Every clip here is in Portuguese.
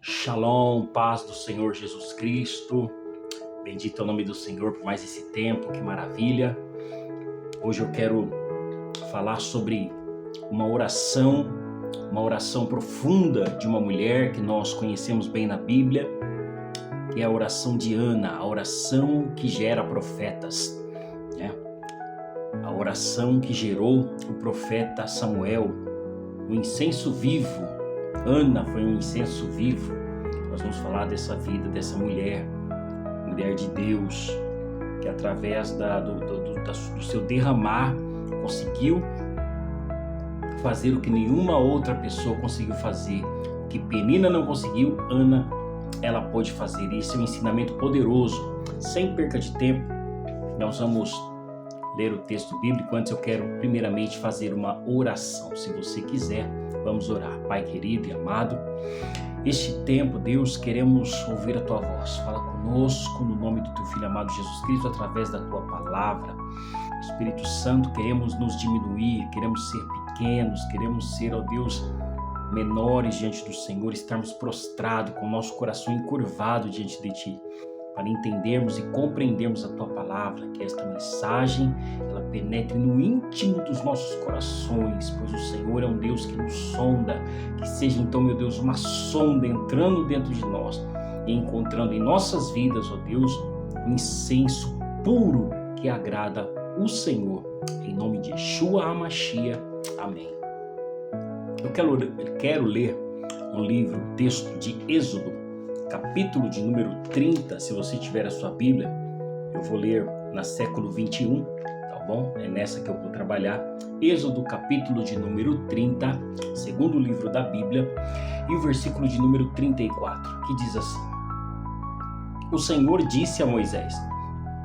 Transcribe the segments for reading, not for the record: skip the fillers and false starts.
Shalom, paz do Senhor Jesus Cristo. Bendito é o nome do Senhor por mais esse tempo, que maravilha. Hoje eu quero falar sobre uma oração profunda de uma mulher que nós conhecemos bem na Bíblia, que é a oração de Ana, a oração que gera profetas, né? A oração que gerou o profeta Samuel, o incenso vivo. Ana foi um incenso vivo. Nós vamos falar dessa vida, dessa mulher de Deus, que através do seu derramar conseguiu fazer o que nenhuma outra pessoa conseguiu fazer. O que Penina não conseguiu, Ana, ela pôde fazer. Isso é um ensinamento poderoso. Sem perca de tempo, nós vamos ler o texto bíblico. Antes eu quero primeiramente fazer uma oração. Se você quiser, vamos orar. Pai querido e amado, este tempo, Deus, queremos ouvir a Tua voz. Fala conosco no nome do Teu Filho amado Jesus Cristo, através da Tua palavra. Espírito Santo, queremos nos diminuir, queremos ser pequenos, queremos ser, ó Deus, menores diante do Senhor, estarmos prostrados com o nosso coração encurvado diante de Ti, para entendermos e compreendermos a Tua palavra, que esta mensagem, ela penetre no íntimo dos nossos corações, pois o Senhor é um Deus que nos sonda. Que seja então, meu Deus, uma sonda entrando dentro de nós e encontrando em nossas vidas, ó Deus, um incenso puro que agrada o Senhor. Em nome de Yeshua HaMashiach. Amém. Eu quero ler um livro, um texto de Êxodo, capítulo de número 30, se você tiver a sua Bíblia. Eu vou ler na século 21, tá bom? É nessa que eu vou trabalhar. Êxodo, capítulo de número 30, segundo livro da Bíblia, e o versículo de número 34, que diz assim: O Senhor disse a Moisés: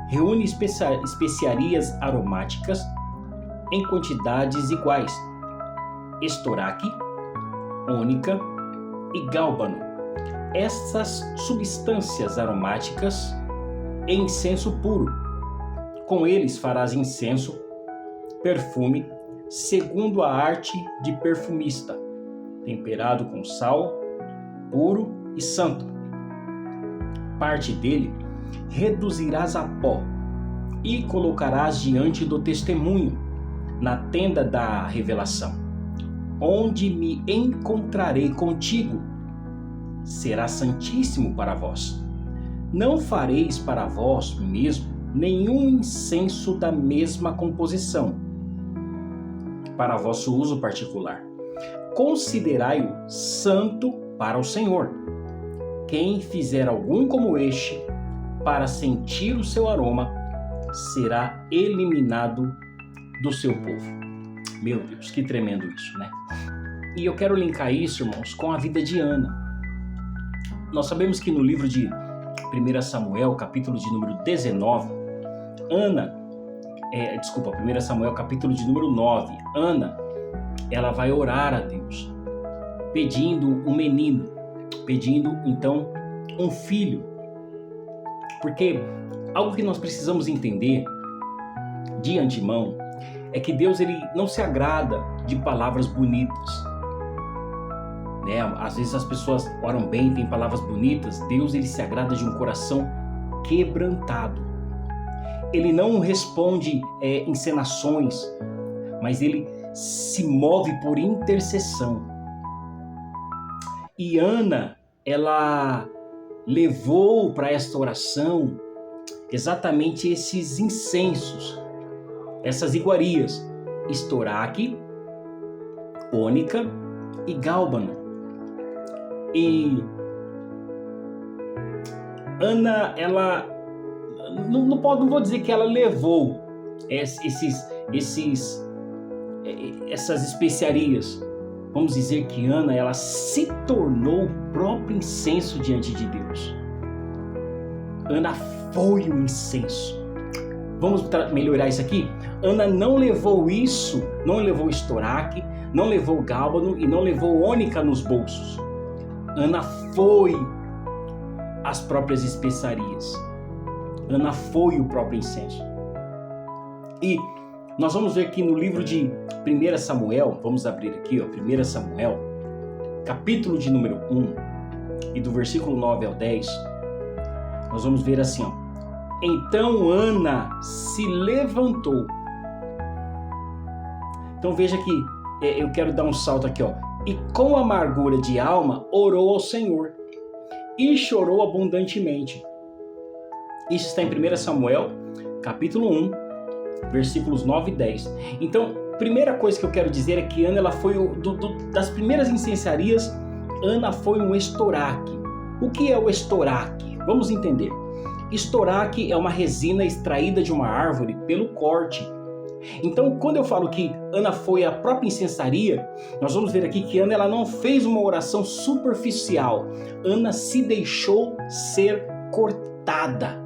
reúne especiarias aromáticas em quantidades iguais, estoraque, ônica e gálbano. Essas substâncias aromáticas e incenso puro. Com eles farás incenso, perfume, segundo a arte de perfumista, temperado com sal, puro e santo. Parte dele reduzirás a pó e colocarás diante do testemunho, na tenda da revelação, onde me encontrarei contigo. Será santíssimo para vós. Não fareis para vós mesmo nenhum incenso da mesma composição, para vosso uso particular. Considerai-o santo para o Senhor. Quem fizer algum como este, para sentir o seu aroma, será eliminado do seu povo. Meu Deus, que tremendo isso, né? E eu quero linkar isso, irmãos, com a vida de Ana. Nós sabemos que no livro de 1 Samuel, capítulo de número 19, 1 Samuel, capítulo de número 9, Ana, ela vai orar a Deus, pedindo um menino, pedindo então um filho. Porque algo que nós precisamos entender de antemão é que Deus, ele não se agrada de palavras bonitas. Às vezes as pessoas oram bem, têm palavras bonitas. Deus, ele se agrada de um coração quebrantado. Ele não responde encenações, mas ele se move por intercessão. E Ana, ela levou para esta oração exatamente esses incensos, essas iguarias, estoraque, ônica e gálbano. E Ana, ela não vou dizer que ela levou essas especiarias. Vamos dizer que Ana, ela se tornou o próprio incenso diante de Deus. Ana foi o incenso. Vamos melhorar isso aqui? Ana não levou isso, não levou estoraque, não levou gálbano e não levou ônica nos bolsos. Ana foi as próprias especiarias. Ana foi o próprio incenso. E nós vamos ver aqui no livro de 1 Samuel, vamos abrir aqui, 1 Samuel, capítulo de número 1, e do versículo 9 ao 10, nós vamos ver assim, ó. Então Ana se levantou. Então veja que eu quero dar um salto aqui, ó. E com amargura de alma orou ao Senhor e chorou abundantemente. Isso está em 1 Samuel, capítulo 1, versículos 9 e 10. Então, primeira coisa que eu quero dizer é que Ana, ela foi das primeiras incensarias, Ana foi um estoraque. O que é o estoraque? Vamos entender. Estoraque é uma resina extraída de uma árvore pelo corte. Então, quando eu falo que Ana foi a própria incensaria, nós vamos ver aqui que Ana, ela não fez uma oração superficial. Ana se deixou ser cortada.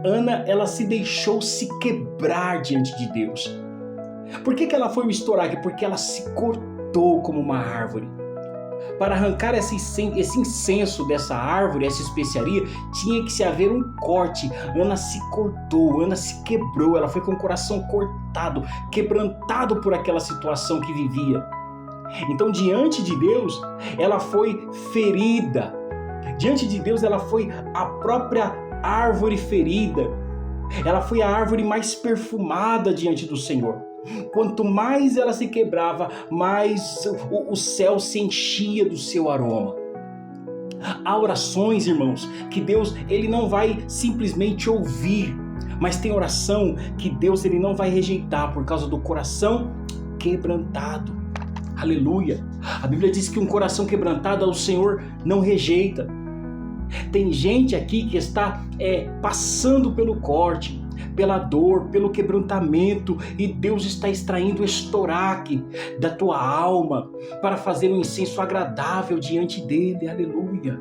Ana, ela se deixou se quebrar diante de Deus. Por que ela foi o estoraque? Porque ela se cortou como uma árvore. Para arrancar esse incenso dessa árvore, essa especiaria, tinha que se haver um corte. Ana se cortou, Ana se quebrou, ela foi com o coração cortado, quebrantado por aquela situação que vivia. Então, diante de Deus, ela foi ferida. Diante de Deus, ela foi a própria árvore ferida. Ela foi a árvore mais perfumada diante do Senhor. Quanto mais ela se quebrava, mais o céu se enchia do seu aroma. Há orações, irmãos, que Deus, ele não vai simplesmente ouvir, mas tem oração que Deus, ele não vai rejeitar por causa do coração quebrantado. Aleluia! A Bíblia diz que um coração quebrantado o Senhor não rejeita. Tem gente aqui que está passando pelo corte, pela dor, pelo quebrantamento, e Deus está extraindo o estoraque da tua alma para fazer um incenso agradável diante dele. Aleluia!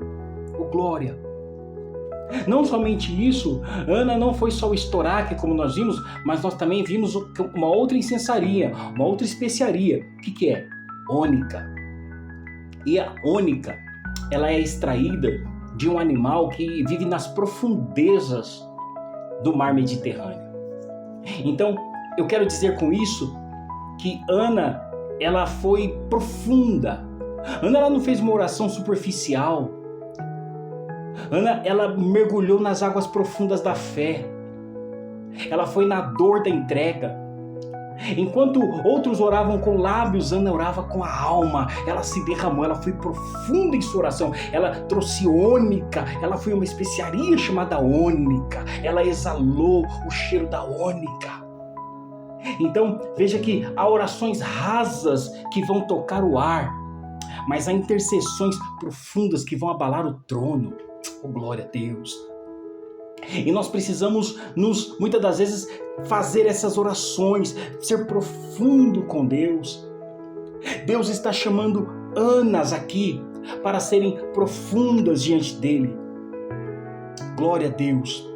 Oh, glória! Não somente isso, Ana não foi só o estoraque, como nós vimos, mas nós também vimos uma outra incensaria, uma outra especiaria. O que é? Ônica. E a ônica, ela é extraída de um animal que vive nas profundezas do mar Mediterrâneo. Então, eu quero dizer com isso que Ana, ela foi profunda. Ana, ela não fez uma oração superficial. Ana, ela mergulhou nas águas profundas da fé. Ela foi na dor da entrega. Enquanto outros oravam com lábios, Ana orava com a alma. Ela se derramou, ela foi profunda em sua oração. Ela trouxe ônica, ela foi uma especiaria chamada ônica. Ela exalou o cheiro da ônica. Então, veja que há orações rasas que vão tocar o ar, mas há intercessões profundas que vão abalar o trono. Oh, glória a Deus! E nós precisamos muitas das vezes, fazer essas orações, ser profundo com Deus. Deus está chamando Anas aqui para serem profundas diante dele. Glória a Deus.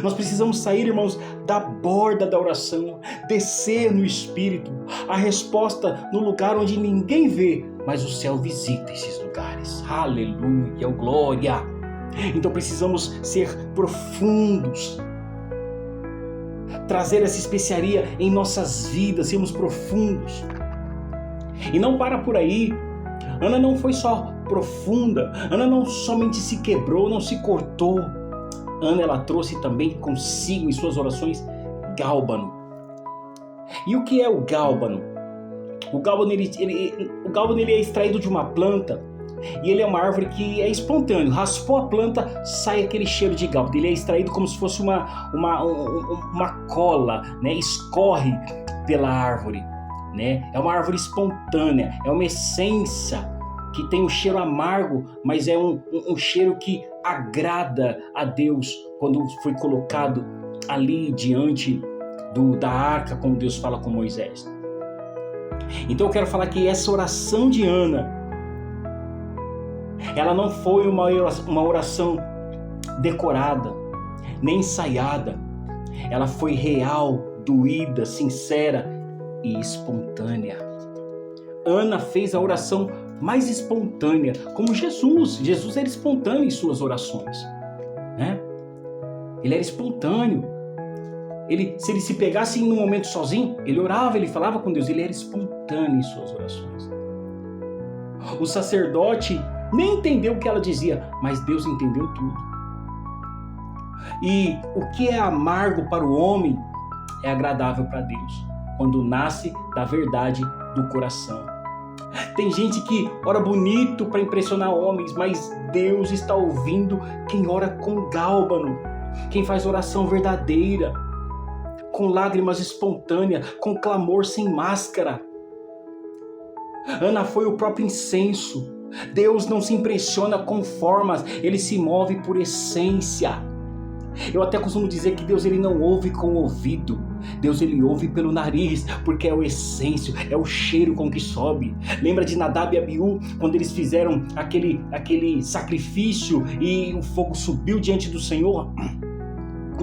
Nós precisamos sair, irmãos, da borda da oração, descer no Espírito, a resposta no lugar onde ninguém vê, mas o céu visita esses lugares. Aleluia, glória! Então precisamos ser profundos, trazer essa especiaria em nossas vidas, sermos profundos. E não para por aí. Ana não foi só profunda, Ana não somente se quebrou, não se cortou. Ana, ela trouxe também consigo em suas orações gálbano. E o que é o gálbano? O gálbano ele é extraído de uma planta. E ele é uma árvore que é espontâneo. Raspou a planta, sai aquele cheiro de gálbano. Ele é extraído como se fosse uma cola, né? Escorre pela árvore, né? É uma árvore espontânea, é uma essência que tem um cheiro amargo, mas é um cheiro que agrada a Deus quando foi colocado ali diante da arca, como Deus fala com Moisés. Então eu quero falar que essa oração de Ana, ela não foi uma oração decorada, nem ensaiada. Ela foi real, doída, sincera e espontânea. Ana fez a oração mais espontânea, como Jesus. Jesus era espontâneo em suas orações, né? Ele era espontâneo. Se ele se pegasse em um momento sozinho, ele orava, ele falava com Deus. Ele era espontâneo em suas orações. O sacerdote, nem entendeu o que ela dizia, mas Deus entendeu tudo. E o que é amargo para o homem é agradável para Deus, quando nasce da verdade do coração. Tem gente que ora bonito para impressionar homens, mas Deus está ouvindo quem ora com gálbano, quem faz oração verdadeira, com lágrimas espontâneas, com clamor sem máscara. Ana foi o próprio incenso. Deus não se impressiona com formas, ele se move por essência. Eu até costumo dizer que Deus ele não ouve com o ouvido, Deus ele ouve pelo nariz, porque é o essêncio, é o cheiro com que sobe. Lembra de Nadab e Abiú, quando eles fizeram aquele sacrifício e o fogo subiu diante do Senhor?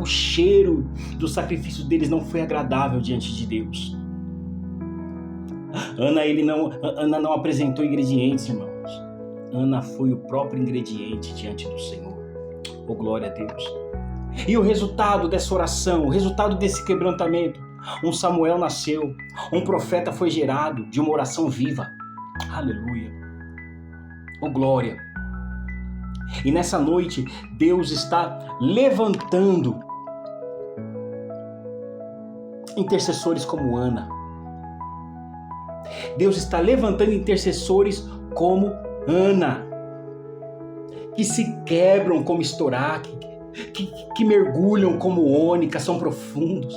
O cheiro do sacrifício deles não foi agradável diante de Deus. Ana não apresentou ingredientes, irmãos. Ana foi o próprio ingrediente diante do Senhor. Oh, glória a Deus. E o resultado dessa oração, o resultado desse quebrantamento, um Samuel nasceu, um profeta foi gerado de uma oração viva. Aleluia. Oh, glória. E nessa noite, Deus está levantando intercessores como Ana. Deus está levantando intercessores como Ana, que se quebram como estoraque, que mergulham como ônica, são profundos,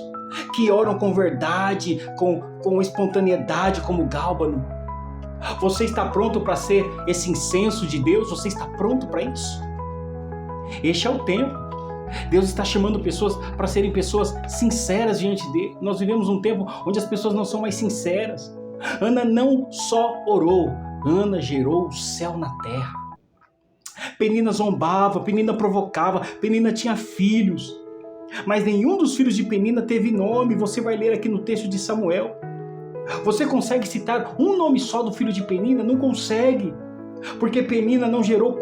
que oram com verdade, com espontaneidade como gálbano. Você está pronto para ser esse incenso de Deus? Você está pronto para isso? Este é o tempo. Deus está chamando pessoas para serem pessoas sinceras diante dele. Nós vivemos um tempo onde as pessoas não são mais sinceras. Ana não só orou, Ana gerou o céu na terra. Penina zombava, Penina provocava, Penina tinha filhos, mas nenhum dos filhos de Penina teve nome. Você vai ler aqui no texto de Samuel. Você consegue citar um nome só do filho de Penina? Não consegue, porque Penina não gerou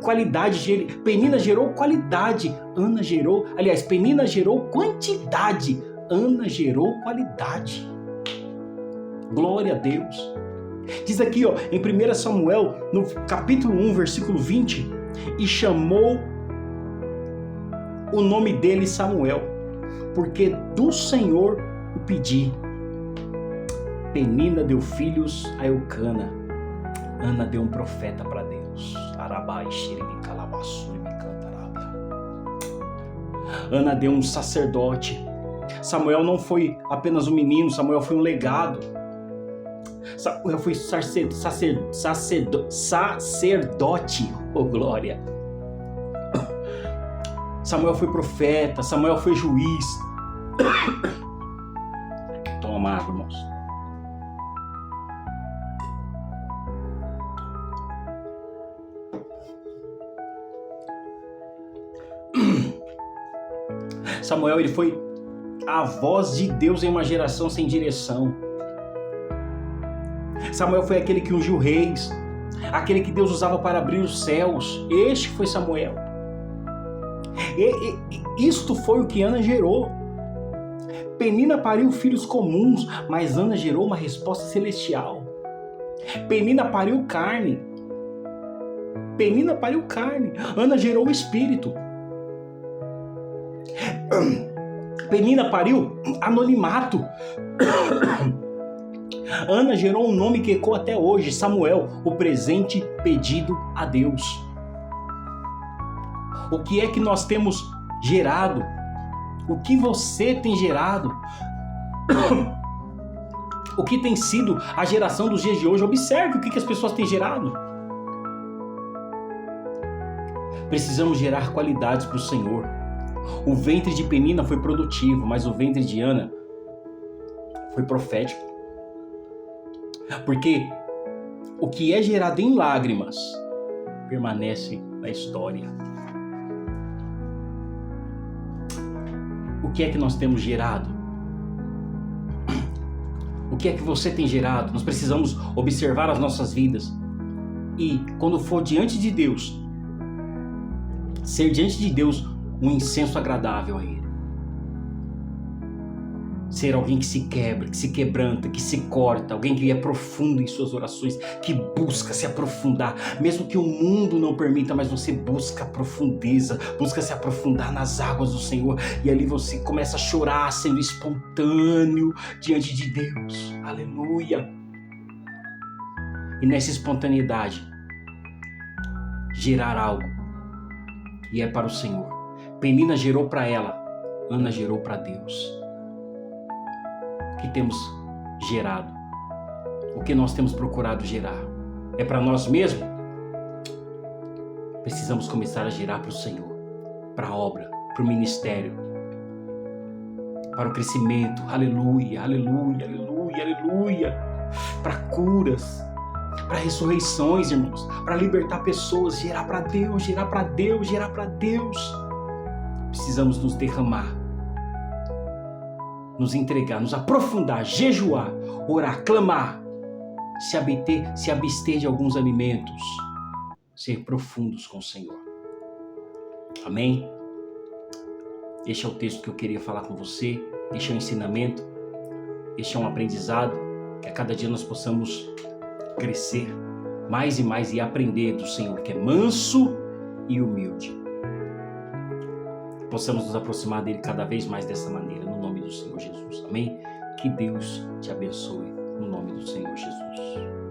qualidade, Penina gerou qualidade, Penina gerou quantidade, Ana gerou qualidade. Glória a Deus. Diz aqui, em 1 Samuel, no capítulo 1, versículo 20, e chamou o nome dele Samuel, porque do Senhor o pedi. Penina deu filhos a Eucana, Ana deu um profeta para Deus. Ana deu um sacerdote. Samuel não foi apenas um menino, Samuel foi um legado. Samuel foi sacerdote, oh glória. Samuel foi profeta, Samuel foi juiz. Toma água, irmãos. Samuel, ele foi a voz de Deus em uma geração sem direção. Samuel foi aquele que ungiu reis, aquele que Deus usava para abrir os céus. Este foi Samuel. Isto foi o que Ana gerou. Penina pariu filhos comuns, mas Ana gerou uma resposta celestial. Penina pariu carne. Ana gerou o espírito. Penina pariu anonimato. Ana gerou um nome que ecoa até hoje, Samuel, o presente pedido a Deus. O que é que nós temos gerado? O que você tem gerado? O que tem sido a geração dos dias de hoje? Observe o que as pessoas têm gerado. Precisamos gerar qualidades para o Senhor. O ventre de Penina foi produtivo, mas o ventre de Ana foi profético. Porque o que é gerado em lágrimas permanece na história. O que é que nós temos gerado? O que é que você tem gerado? Nós precisamos observar as nossas vidas e, quando for diante de Deus, ser diante de Deus um incenso agradável a Ele. ser alguém que se quebra, que se quebranta, que se corta, alguém que é profundo em suas orações, que busca se aprofundar, mesmo que o mundo não permita, mas você busca a profundeza, busca se aprofundar nas águas do Senhor, e ali você começa a chorar, sendo espontâneo diante de Deus. Aleluia! E nessa espontaneidade, gerar algo, e é para o Senhor. Penina gerou para ela, Ana gerou para Deus. O que temos gerado? O que nós temos procurado gerar? É para nós mesmos? Precisamos começar a gerar para o Senhor, para a obra, para o ministério, para o crescimento. Aleluia, aleluia, aleluia, aleluia. Para curas, para ressurreições, irmãos, para libertar pessoas, gerar para Deus, gerar para Deus, gerar para Deus. Precisamos nos derramar, nos entregar, nos aprofundar, jejuar, orar, clamar, se abster de alguns alimentos, ser profundos com o Senhor. Amém? Este é o texto que eu queria falar com você, este é um ensinamento, este é um aprendizado, que a cada dia nós possamos crescer mais e mais e aprender do Senhor, que é manso e humilde. Possamos nos aproximar dele cada vez mais dessa maneira, no nome do Senhor Jesus. Amém? Que Deus te abençoe, no nome do Senhor Jesus.